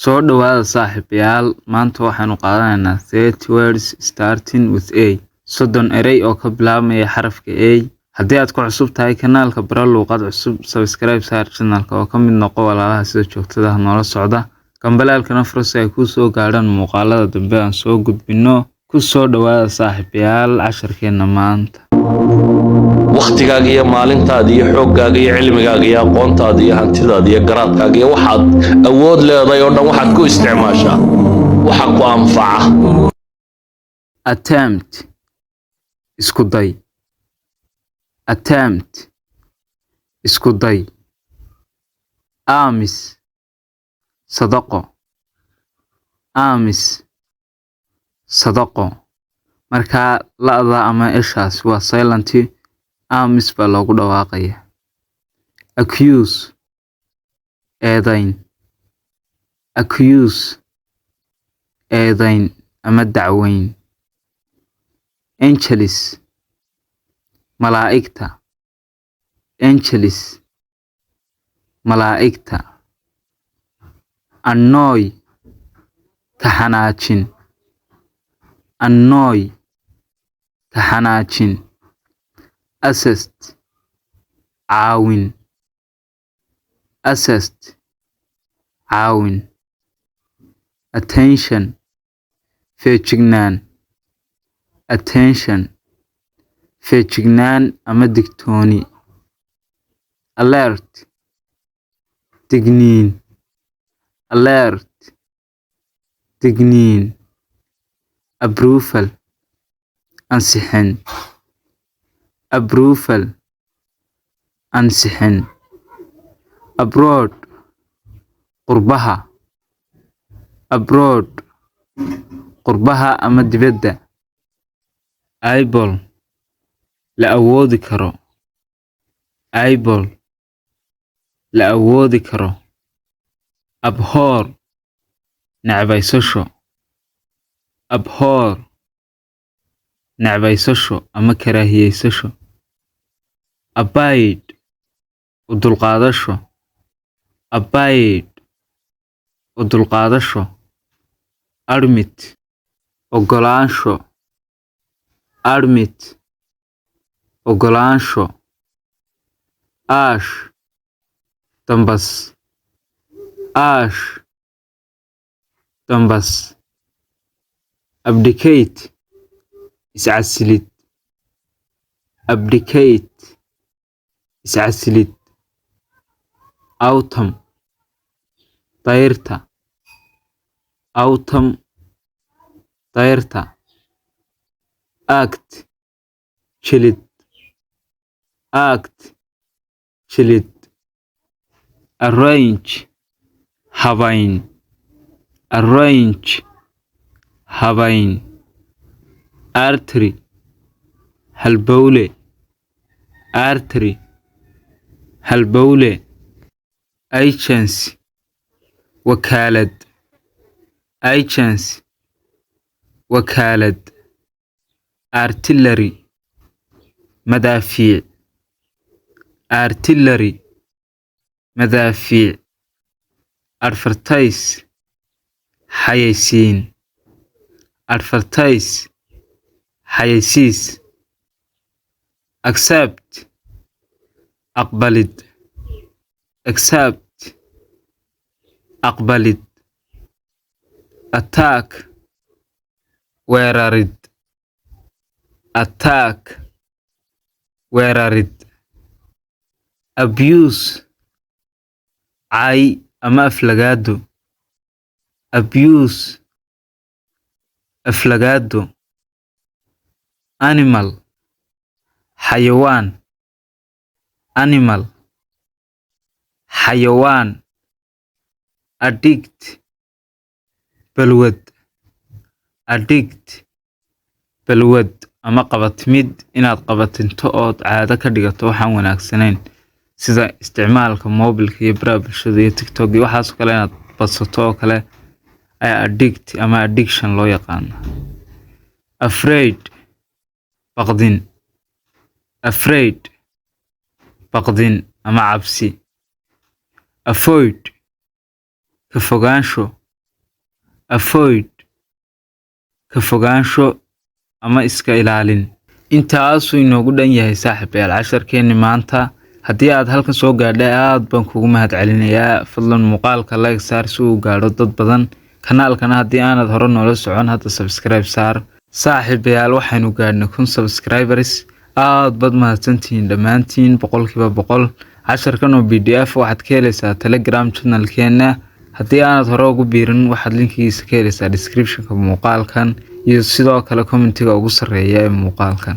Soo dhawaada saaxiibayaal, maanta waxaanu qaadanaynaa 30 words starting with A. 30 erey oo ka bilaabmaya xarafka A. Haddii aad ku cusub tahay kanaalka bara luuqad cusub, subscribe saar channelka oo ka mid noqo walaalaha sida joogtada ah noola socda. Kambalaalkana furo si ay kuu soo gaadhaan muuqaalada dambe aan soo gudbino. Ku soo dhawaada saaxiibayaal casharkeena maanta. waqtigaaga iyo maalintaada iyo xooggaaga iyo cilmigaaga iyo aqoontaada iyo hantidaada iyo garaadkaaga iyo waxaad awood leedahay oo dhan waxaad ku isticmaashaa waxa ku anfaca. Attempt isku day. Attempt isku day. Aamis sadaqo. Aamis sadaqo. Marka la'da ama ishaas waa silent, aamis baa loogu dhawaaqaya. Accuse eedayn. Accuse eedayn ama dacweyn. Angels malaa'igta. Angels malaa'igta. Annoy ka xanaajin. Annoy ka xanaajin. Assist caawin. Assist caawin. Attention feejignaan. Attention feejignaan ama digtooni. Alert digniin. Alert digniin. Approval ansixin. Approval ansixin. Abroad qurbaha. Abroad qurbaha ama dibadda. Able la awoodi karo. Able la awoodi karo. Abhor necbaysasho. Abhor necbaysasho ama karaahiyeysasho. Abide u dulqaadasho. Abide u dulqaadasho. Admit ogolaansho. Admit ogolaansho. Ash dambas. Ash dambas. Abdicate iscasilid. Abdicate iscasilid. Autumn dayrta. Autumn dayrta. Act jilid. Act jilid. Arrange habayn. Arrange habayn. Artery halbowle. Artery halbowle. Agency wakaalad. Agency wakaalad. Artillery madaafiic. Artillery madaafiic. Advertise xayeysiin. Advertise xayeysiis. Accept aqbalid. Accept aqbalid. Attack weerarid. Attack weerarid. Abuse cay ama aflagaado. Abuse aflagaado. Animal xayawaan. Animal xayawaan. Addict balwad. Addict balwad ama qabatimid inaad qabatinto ood caado ka dhigato waxaan wanaagsanayn sida isticmaalka mobilka iyo baraha bulshada iyo TikTok iyo waxaas kale inaad badsato oo kale ayaa addict ama addiction loo yaqaan. Afraid baqdin. Afraid baqdin ama cabsi. Avoid ka fogaansho avoid ka fogaansho ama iska ilaalin. intaasuu inoogu dhan yahay saaxiibayaal casharkeeni maanta. haddii aad halkan soo gaadhay aad baan kugu mahadcelinayaa. fadlan muuqaalka like saar si uu gaadho dad badan. kanaalkana haddii aanad hore noola socon hadda subscribe saar. saaxiibayaal waxaynu gaadhnay 1000 subscribers. aad baad mahadsantihiin dhammaantiin 100%. casharkan oo PDF waxaad ka helaysaa Telegram channelkeena. haddii aanad hore ugu biirin waxaad linkigiisa ka helaysaa descriptionka muuqaalkan iyo sidoo kale commentiga ugu sarreeya ee muuqaalkan.